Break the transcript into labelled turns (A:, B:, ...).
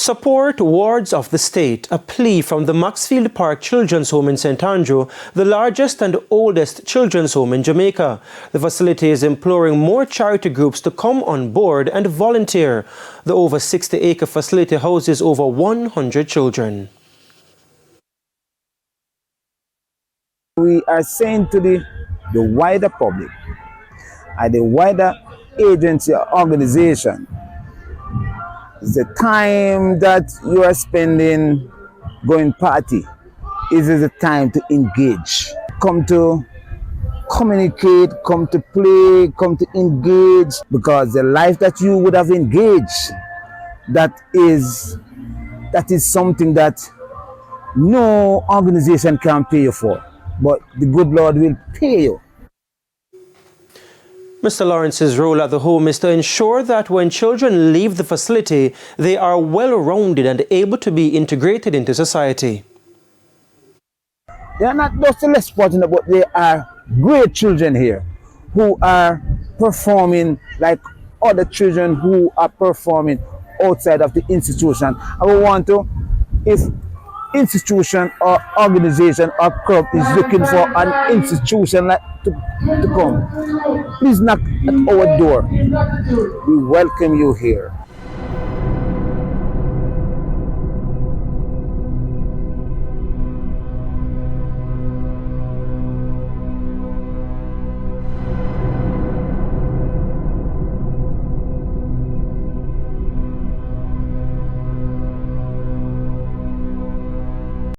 A: Support wards of the state, a plea from the Maxfield Park Children's Home in St. Andrew, the largest and oldest children's home in Jamaica. The facility is imploring more charity groups to come on board and volunteer. The over 60-acre facility houses over 100 children.
B: We are saying to the wider public and the wider agency or organization, the time that you are spending going party is the time to engage. Come to communicate, come to play, come to engage, because the life that you would have engaged, that is something that no organization can pay you for, but the good Lord will pay you.
A: Mr. Lawrence's role at the home is to ensure that when children leave the facility, they are well-rounded and able to be integrated into society.
B: They are not just less fortunate, but they are great children here who are performing like other children who are performing outside of the institution. I would want to, if institution or organization or club is looking for an institution like to come, please knock at our door. We welcome you here.